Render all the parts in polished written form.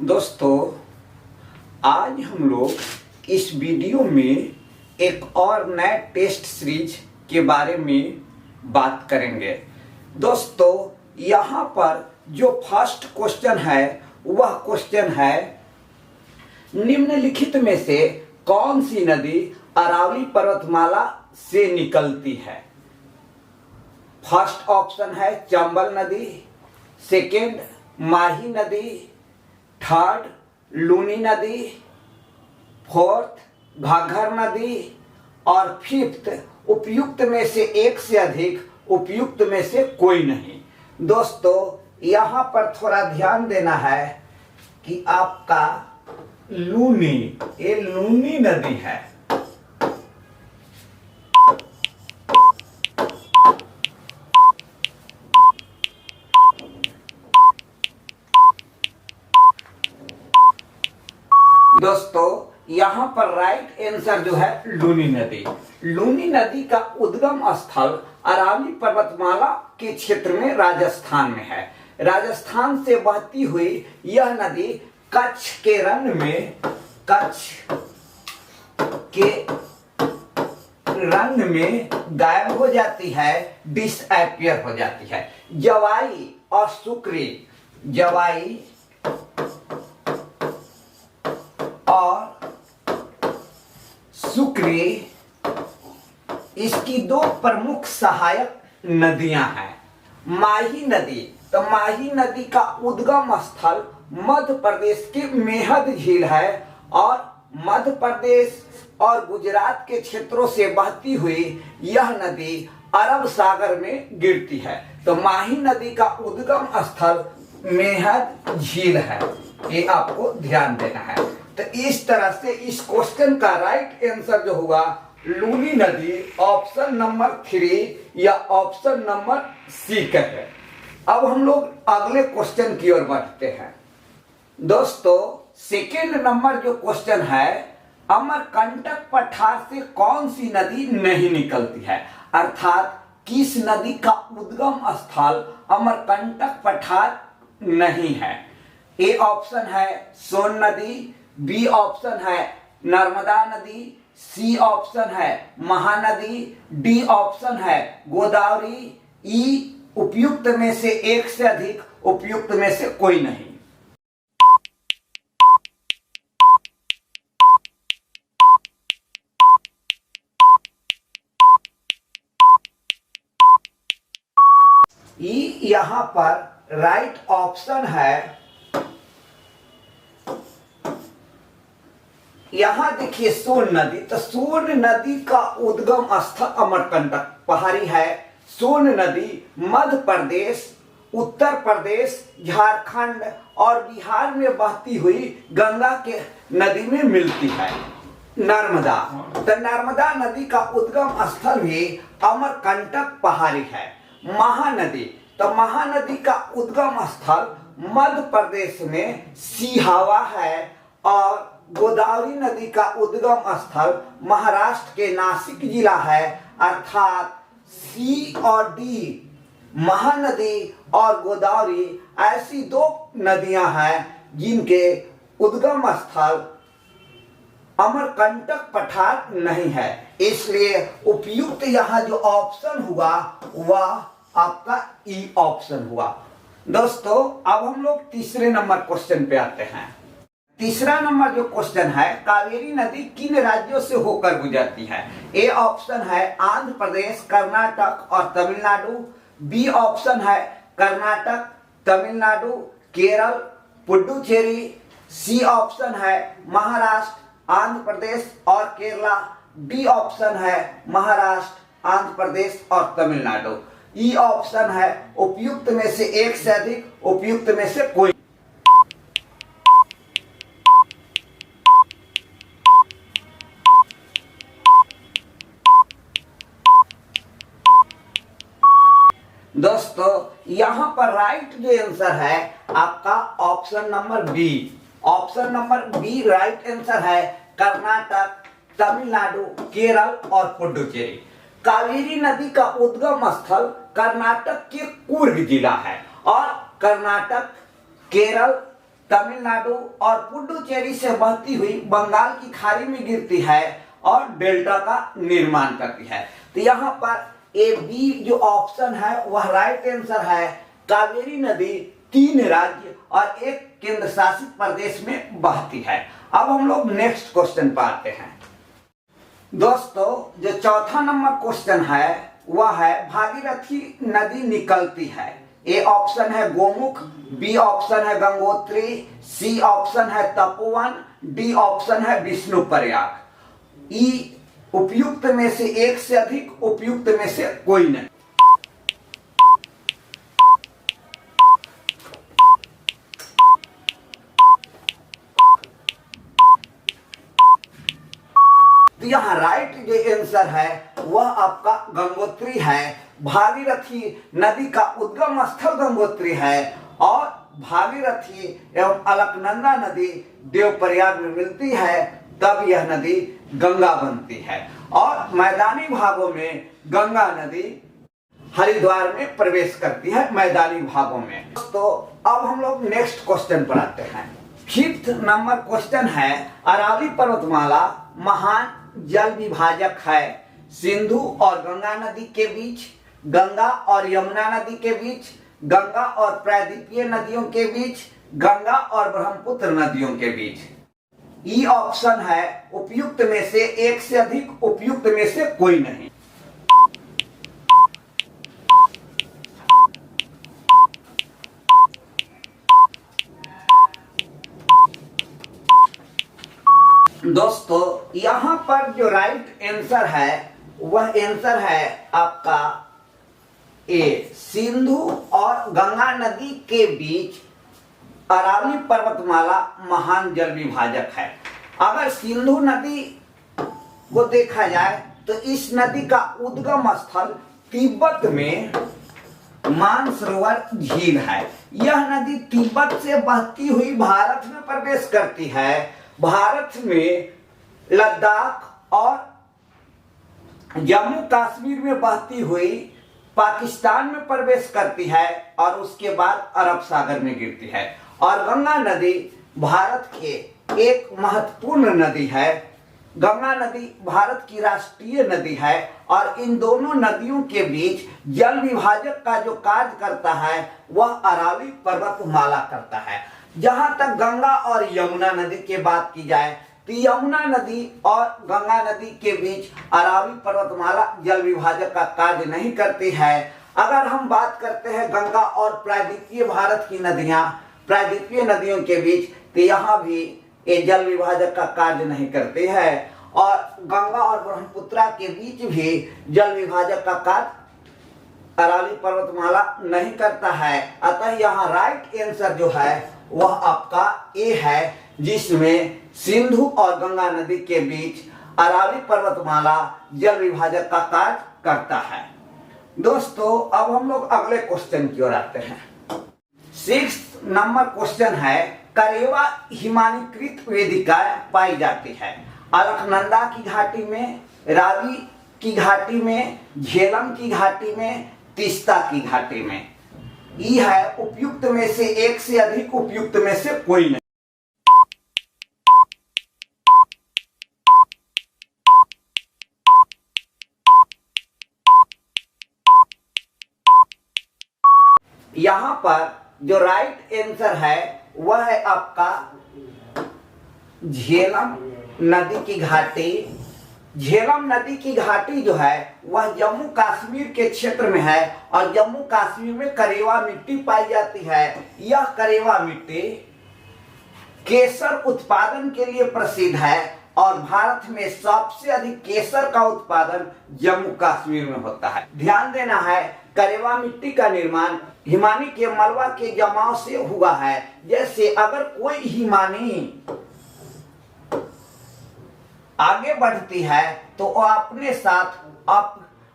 दोस्तों, आज हम लोग इस वीडियो में एक और नए टेस्ट सीरीज के बारे में बात करेंगे। दोस्तों, यहाँ पर जो फर्स्ट क्वेश्चन है वह क्वेश्चन है, निम्नलिखित में से कौन सी नदी अरावली पर्वतमाला से निकलती है? फर्स्ट ऑप्शन है चंबल नदी, सेकेंड माही नदी, थर्ड लूनी नदी, फोर्थ घाघर नदी और फिफ्थ उपयुक्त में से एक से अधिक, उपयुक्त में से कोई नहीं। दोस्तों, यहाँ पर थोड़ा ध्यान देना है कि आपका लूनी, ये लूनी नदी है। दोस्तों, यहाँ पर राइट आंसर जो है लूनी नदी। लूनी नदी का उद्गम स्थल अरावली पर्वतमाला के क्षेत्र में राजस्थान में है। राजस्थान से बहती हुई यह नदी कच्छ के रन में गायब हो जाती है, डिसअपियर हो जाती है। जवाई और सुक्री, जवाई और सुक्री इसकी दो प्रमुख सहायक नदियां हैं। माही नदी, तो माही नदी का उद्गम स्थल मध्य प्रदेश के मेहद झील है और मध्य प्रदेश और गुजरात के क्षेत्रों से बहती हुई यह नदी अरब सागर में गिरती है। तो माही नदी का उद्गम स्थल मेहद झील है, ये आपको ध्यान देना है। तो इस तरह से इस क्वेश्चन का राइट आंसर जो होगा लूनी नदी, ऑप्शन नंबर 3 या ऑप्शन नंबर सी का है। अब हम लोग अगले क्वेश्चन की ओर बढ़ते हैं। दोस्तों, सेकेंड नंबर जो क्वेश्चन है, अमरकंटक पठार से कौन सी नदी नहीं निकलती है? अर्थात किस नदी का उद्गम स्थल अमरकंटक पठार नहीं है? ए ऑप्शन है सोन नदी, बी ऑप्शन है नर्मदा नदी, सी ऑप्शन है महानदी, डी ऑप्शन है गोदावरी, ई उपयुक्त में से एक से अधिक, उपयुक्त में से कोई नहीं। ई यहां पर राइट ऑप्शन है। यहां देखिए सोन नदी, तो सोन नदी का उद्गम स्थल अमरकंटक पहाड़ी है। सोन नदी मध्य प्रदेश, उत्तर प्रदेश, झारखंड और बिहार में बहती हुई गंगा के नदी में मिलती है। नर्मदा, तो नर्मदा नदी का उद्गम स्थल भी अमरकंटक पहाड़ी है। महानदी, तो महानदी का उद्गम स्थल मध्य प्रदेश में सिहावा है और गोदावरी नदी का उद्गम स्थल महाराष्ट्र के नासिक जिला है। अर्थात सी और डी, महानदी और गोदावरी ऐसी दो नदियां हैं जिनके उद्गम स्थल अमरकंटक पठार नहीं है। इसलिए उपयुक्त यहाँ जो ऑप्शन हुआ वह आपका ई ऑप्शन हुआ। दोस्तों, अब हम लोग तीसरे नंबर क्वेश्चन पे आते हैं। तीसरा नंबर जो क्वेश्चन है, कावेरी नदी किन राज्यों से होकर गुजरती है? ए ऑप्शन है आंध्र प्रदेश, कर्नाटक और तमिलनाडु, बी ऑप्शन है कर्नाटक, तमिलनाडु, केरल, पुडुचेरी, सी ऑप्शन है महाराष्ट्र, आंध्र प्रदेश और केरला, डी ऑप्शन है महाराष्ट्र, आंध्र प्रदेश और तमिलनाडु, ई ऑप्शन है उपयुक्त में से एक से अधिक, उपयुक्त में से कोई। दोस्तों, यहां पर राइट जो आंसर है आपका option number B. Option number B right answer है कर्नाटक, तमिलनाडु, केरल और पुडुचेरी। कावेरी नदी का उद्गम स्थल कर्नाटक के कूर्ग जिला है और कर्नाटक, केरल, तमिलनाडु और पुडुचेरी से बहती हुई बंगाल की खाड़ी में गिरती है और डेल्टा का निर्माण करती है। तो यहाँ पर ए बी जो ऑप्शन है वह राइट आंसर है। कावेरी नदी 3 राज्य और 1 केंद्र शासित प्रदेश में बहती है। अब हम लोग नेक्स्ट क्वेश्चन पर आते हैं। दोस्तों जो चौथा नंबर क्वेश्चन है वह है भागीरथी नदी निकलती है। ए ऑप्शन है गोमुख, बी ऑप्शन है गंगोत्री, सी ऑप्शन है तपोवन, डी ऑप्शन है विष्णुप्रयाग। ई उपयुक्त में से एक से अधिक, उपयुक्त में से कोई नहीं। तो यहाँ राइट जो आंसर है वह आपका गंगोत्री है। भागीरथी नदी का उद्गम स्थल गंगोत्री है और भागीरथी एवं अलकनंदा नदी देवप्रयाग में मिलती है, तब यह नदी गंगा बनती है। और मैदानी भागों में गंगा नदी हरिद्वार में प्रवेश करती है, मैदानी भागों में। तो अब हम लोग नेक्स्ट क्वेश्चन पर आते हैं। 5th नंबर क्वेश्चन है अरावली पर्वतमाला महान जल विभाजक है। सिंधु और गंगा नदी के बीच, गंगा और यमुना नदी के बीच, गंगा और प्रायद्वीपीय नदियों के बीच, गंगा और ब्रह्मपुत्र नदियों के बीच। ई ऑप्शन है उपयुक्त में से एक से अधिक, उपयुक्त में से कोई नहीं। दोस्तों यहां पर जो राइट आंसर है वह आंसर है आपका ए, सिंधु और गंगा नदी के बीच अरावली पर्वतमाला महान जल विभाजक है। अगर सिंधु नदी को देखा जाए तो इस नदी का उद्गम स्थल तिब्बत में मानसरोवर झील है। यह नदी तिब्बत से बहती हुई भारत में प्रवेश करती है। भारत में लद्दाख और जम्मू कश्मीर में बहती हुई पाकिस्तान में प्रवेश करती है और उसके बाद अरब सागर में गिरती है। और गंगा नदी भारत के एक महत्वपूर्ण नदी है। गंगा नदी भारत की राष्ट्रीय नदी है और इन दोनों नदियों के बीच जल विभाजक का जो कार्य करता है वह अरावली पर्वतमाला करता है। जहां तक गंगा और यमुना नदी की बात की जाए तो यमुना नदी और गंगा नदी के बीच अरावली पर्वतमाला जल विभाजक का कार्य नहीं करती है। अगर हम बात करते हैं गंगा और प्रायद्वीपीय भारत की नदियां, प्रायद्वीपीय नदियों के बीच, तो यहाँ भी ये जल विभाजक का कार्य नहीं करती है। और गंगा और ब्रह्मपुत्र के बीच भी जल विभाजक का कार्य अरावली पर्वतमाला नहीं करता है। अतः यहाँ राइट आंसर जो है वह आपका ए है, जिसमें सिंधु और गंगा नदी के बीच अरावली पर्वतमाला जल विभाजक का कार्य करता है। दोस्तों अब हम लोग अगले क्वेश्चन की ओर आते हैं। 6th नंबर क्वेश्चन है करेवा हिमानीकृत वेदिकाएं पाई जाती है। अलकनंदा की घाटी में, रावी की घाटी में, झेलम की घाटी में, तीस्ता की घाटी में। ई है उपयुक्त में से एक से अधिक, उपयुक्त में से कोई नहीं। यहां पर जो राइट आंसर है वह है आपका झेलम नदी की घाटी। झेलम नदी की घाटी जो है वह जम्मू कश्मीर के क्षेत्र में है और जम्मू कश्मीर में करेवा मिट्टी पाई जाती है। यह करेवा मिट्टी केसर उत्पादन के लिए प्रसिद्ध है और भारत में सबसे अधिक केसर का उत्पादन जम्मू कश्मीर में होता है। ध्यान देना है करेवा मिट्टी का निर्माण हिमानी के मलबा के जमाव से हुआ है। जैसे अगर कोई हिमानी आगे बढ़ती है तो वह अपने साथ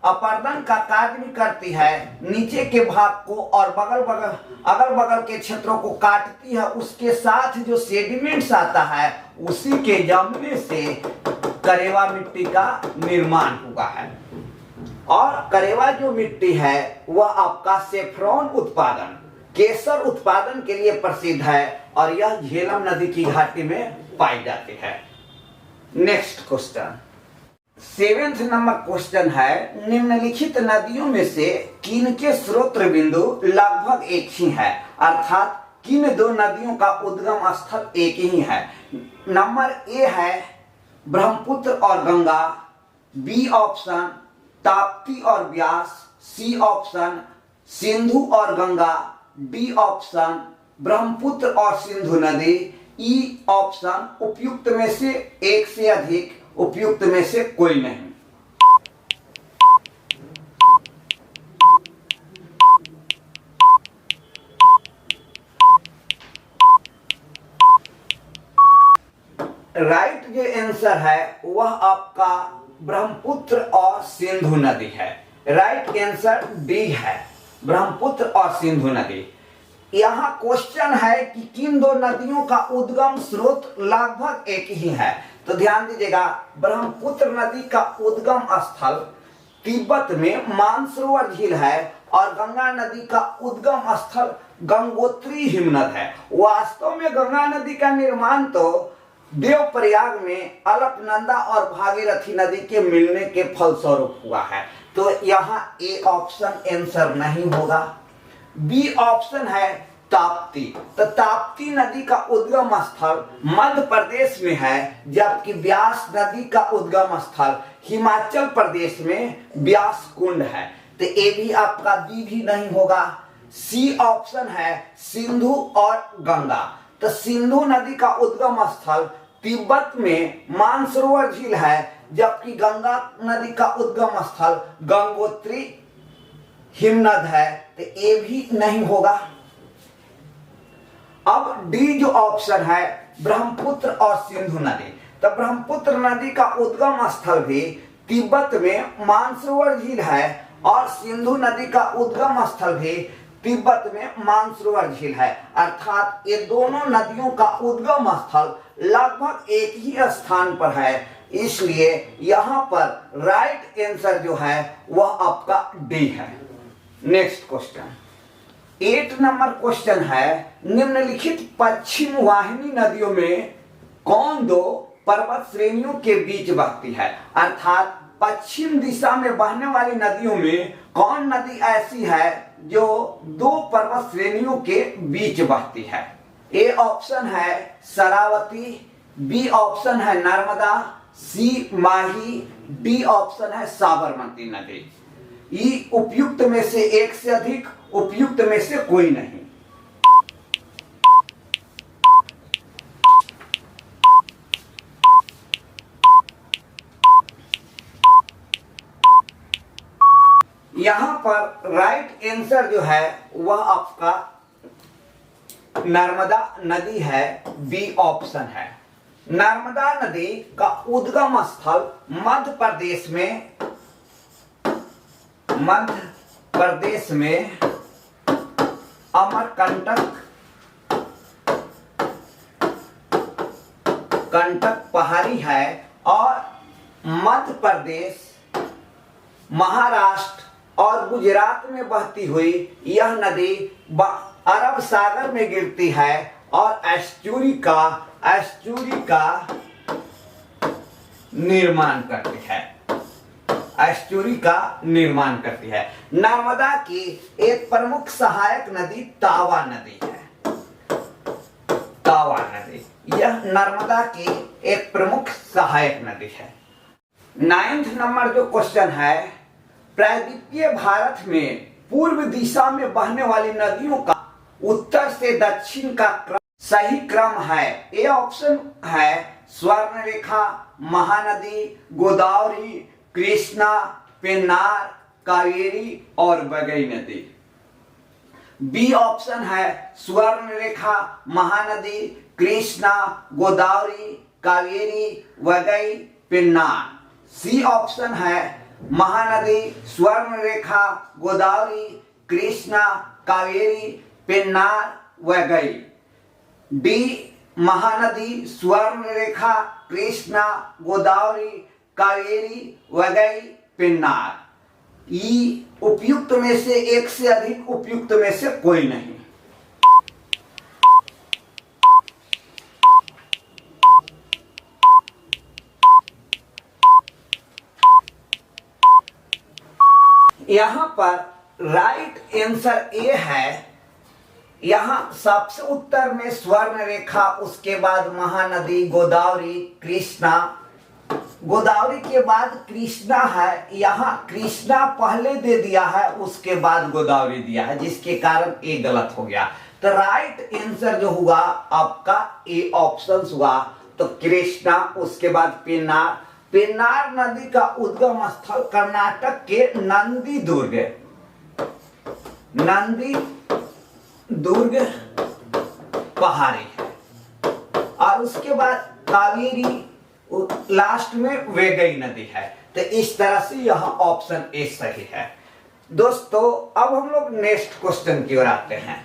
अपर्दन का कार्य भी करती है। नीचे के भाग को और अगल बगल के क्षेत्रों को काटती है। उसके साथ जो सेडिमेंट्स आता है उसी के जमने से करेवा मिट्टी का निर्माण हुआ है। और करेवा जो मिट्टी है वह आपका सेफ्रॉन उत्पादन, केसर उत्पादन के लिए प्रसिद्ध है और यह झेलम नदी की घाटी में पाई जाती है। Next question, 7th number question है, निम्नलिखित नदियों में से किन के स्रोत बिंदु लगभग एक ही है, अर्थात किन दो नदियों का उद्गम स्थल एक ही है। नंबर ए है ब्रह्मपुत्र और गंगा, बी ऑप्शन ताप्ती और ब्यास, सी ऑप्शन सिंधु और गंगा, डी ऑप्शन ब्रह्मपुत्र और सिंधु नदी, ई ऑप्शन उपयुक्त में से एक से अधिक, उपयुक्त में से कोई नहीं। राइट जो आंसर है वह आपका ब्रह्मपुत्र और सिंधु नदी है। राइट आंसर डी है, ब्रह्मपुत्र और सिंधु नदी। यहाँ क्वेश्चन है कि किन दो नदियों का उद्गम स्रोत लगभग एक ही है, तो ध्यान दीजिएगा, ब्रह्मपुत्र नदी का उद्गम स्थल तिब्बत में मानसरोवर झील है और गंगा नदी का उद्गम स्थल गंगोत्री हिमनद है। वास्तव में गंगा नदी का निर्माण तो देवप्रयाग में अलकनंदा और भागीरथी नदी के मिलने के फलस्वरूप हुआ है, तो यहाँ ए ऑप्शन आंसर नहीं होगा। बी ऑप्शन है ताप्ती, तो ताप्ती नदी का उद्गम स्थल मध्य प्रदेश में है, जबकि ब्यास नदी का उद्गम स्थल हिमाचल प्रदेश में ब्यास कुंड है, तो ए भी आपका बी भी नहीं होगा। सी ऑप्शन है सिंधु और गंगा, तो सिंधु नदी का उद्गम स्थल तिब्बत में मानसरोवर झील है, जबकि गंगा नदी का उद्गम स्थल गंगोत्री हिमनद है, तो ए भी नहीं होगा। अब डी जो ऑप्शन है ब्रह्मपुत्र और सिंधु नदी, तो ब्रह्मपुत्र नदी का उद्गम स्थल भी तिब्बत में मानसरोवर झील है और सिंधु नदी का उद्गम स्थल भी तिब्बत में मानसरोवर झील है, अर्थात ये दोनों नदियों का उद्गम स्थल लगभग एक ही स्थान पर है, इसलिए यहाँ पर राइट आंसर जो है वह आपका डी है। नेक्स्ट क्वेश्चन, 8 नंबर क्वेश्चन है, निम्नलिखित पश्चिम वाहिनी नदियों में कौन दो पर्वत श्रेणियों के बीच बहती है, अर्थात पश्चिम दिशा में बहने वाली नदियों में कौन नदी ऐसी है जो दो पर्वत श्रेणियों के बीच बहती है। ए ऑप्शन है शरावती, बी ऑप्शन है नर्मदा, सी माही, डी ऑप्शन है साबरमती नदी। ई उपयुक्त में से एक से अधिक, उपयुक्त में से कोई नहीं। यहां पर राइट आंसर जो है वह आपका नर्मदा नदी है, बी ऑप्शन है। नर्मदा नदी का उद्गम स्थल मध्य प्रदेश में अमरकंटक पहाड़ी है और मध्य प्रदेश, महाराष्ट्र और गुजरात में बहती हुई यह नदी अरब सागर में गिरती है और एस्चुरी का निर्माण करती है, एस्चुरी का निर्माण करती है। नर्मदा की एक प्रमुख सहायक नदी तावा नदी है, तावा नदी, यह नर्मदा की एक प्रमुख सहायक नदी है। 9th नंबर जो क्वेश्चन है, प्रायद्वीपीय भारत में पूर्व दिशा में बहने वाली नदियों का उत्तर से दक्षिण का सही क्रम है। ए ऑप्शन है स्वर्णरेखा, महानदी, गोदावरी, कृष्णा, पेन्नार, कावेरी और वगई नदी। बी ऑप्शन है स्वर्णरेखा, महानदी, कृष्णा, गोदावरी, कावेरी, वगई, पेन्नार। सी ऑप्शन है महानदी, स्वर्णरेखा, गोदावरी, कृष्णा, कावेरी, पेन्नार, वगई। डी महानदी, स्वर्णरेखा, कृष्णा, गोदावरी, कावेरी, वगई, पेन्नार। ई उपयुक्त में से एक से अधिक, उपयुक्त में से कोई नहीं। यहां पर राइट आंसर ए है। यहां सबसे उत्तर में स्वर्ण रेखा, उसके बाद महानदी गोदावरी, कृष्णा, गोदावरी के बाद कृष्णा है। यहां कृष्णा पहले दे दिया है, उसके बाद गोदावरी दिया है, जिसके कारण ए गलत हो गया। तो राइट आंसर जो हुआ आपका ए ऑप्शन हुआ। तो कृष्णा, उसके बाद पेन्नार। पेन्नार नदी का उद्गम स्थल कर्नाटक के नंदी दुर्ग पहाड़ी है। और उसके बाद कावेरी, लास्ट में वेगई नदी है। तो इस तरह से यह ऑप्शन ए सही है। दोस्तों अब हम लोग नेक्स्ट क्वेश्चन की ओर आते हैं।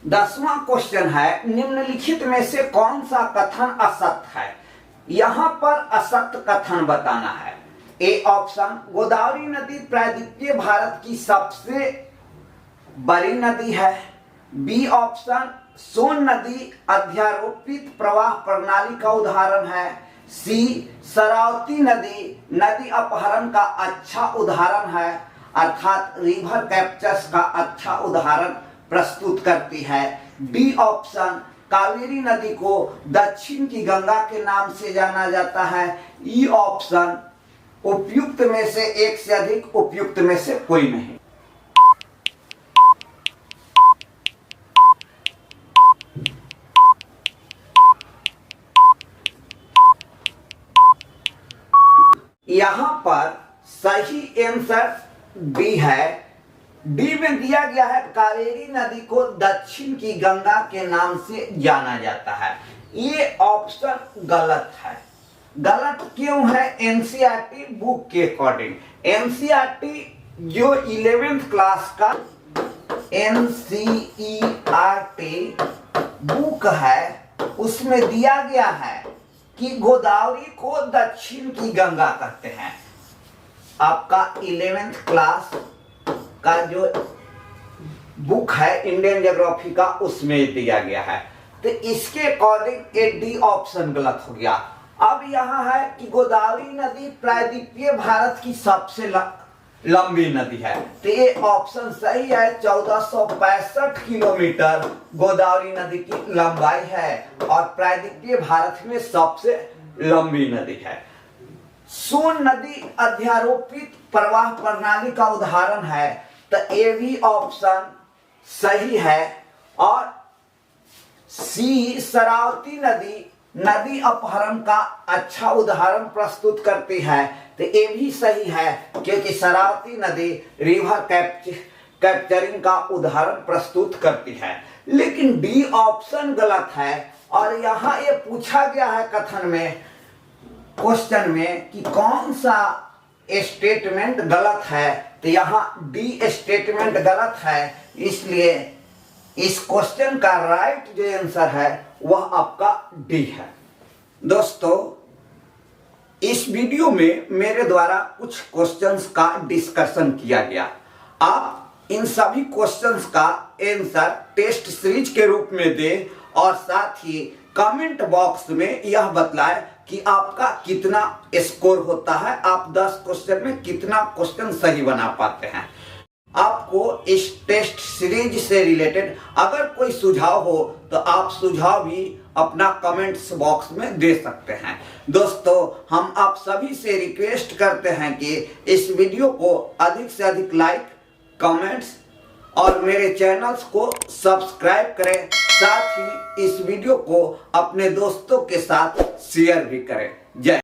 10वां क्वेश्चन है, निम्नलिखित में से कौन सा कथन असत्य है? यहां पर असत्य कथन बताना है। ए ऑप्शन, गोदावरी नदी प्रायद्वीपीय भारत की सबसे बड़ी नदी है। बी ऑप्शन, सोन नदी अध्यारोपित प्रवाह प्रणाली का उदाहरण है। सी, शरावती नदी अपहरण का अच्छा उदाहरण है, अर्थात रिवर कैप्चर्स का अच्छा उदाहरण प्रस्तुत करती है। डी ऑप्शन, कावेरी नदी को दक्षिण की गंगा के नाम से जाना जाता है। ई ऑप्शन, उपयुक्त में से एक से अधिक, उपयुक्त में से कोई नहीं। यहां पर सही आंसर बी है। डी में दिया गया है कावेरी नदी को दक्षिण की गंगा के नाम से जाना जाता है। ये ऑप्शन गलत है। गलत क्यों है? एनसीईआरटी बुक के अकॉर्डिंग, एनसीईआरटी जो 11th क्लास का एनसीईआरटी बुक है, उसमें दिया गया है कि गोदावरी को दक्षिण की गंगा कहते हैं। आपका 11th क्लास का जो बुक है इंडियन ज्योग्राफी का, उसमें दिया गया है। तो इसके अकॉर्डिंग ए डी ऑप्शन गलत हो गया। अब यहां है कि गोदावरी नदी प्रायद्वीपीय भारत की सबसे लंबी नदी है। तो ये ऑप्शन सही है। 1465 किलोमीटर गोदावरी नदी की लंबाई है और प्रायद्वीपीय भारत में सबसे लंबी नदी है। सोन नदी अध्यारोपित प्रवाह प्रणाली का उदाहरण है। तो ए भी ऑप्शन सही है। और सी, शरावती नदी अपहरण का अच्छा उदाहरण प्रस्तुत करती है। तो ये भी सही है, क्योंकि शरावती नदी रिवर कैप्चरिंग का उदाहरण प्रस्तुत करती है। लेकिन डी ऑप्शन गलत है। और यहां ये पूछा गया है कथन में, क्वेश्चन में, कि कौन सा स्टेटमेंट गलत है। तो यहां डी स्टेटमेंट गलत है। इसलिए इस क्वेश्चन का राइट जो आंसर है वह आपका डी है। दोस्तों इस वीडियो में मेरे द्वारा कुछ क्वेश्चंस का डिस्कशन किया गया। आप इन सभी क्वेश्चंस का आंसर टेस्ट सीरीज के रूप में दें और साथ ही कमेंट बॉक्स में यह बतलाएं कि आपका कितना स्कोर होता है, आप 10 क्वेश्चन में कितना क्वेश्चन सही बना पाते हैं। आपको इस टेस्ट सीरीज से रिलेटेड अगर कोई सुझाव हो तो आप सुझाव भी अपना कमेंट्स बॉक्स में दे सकते हैं। दोस्तों हम आप सभी से रिक्वेस्ट करते हैं कि इस वीडियो को अधिक से अधिक लाइक, कमेंट्स और मेरे चैनल्स को सब्सक्राइब करें। साथ ही इस वीडियो को अपने दोस्तों के साथ शेयर भी करें। जय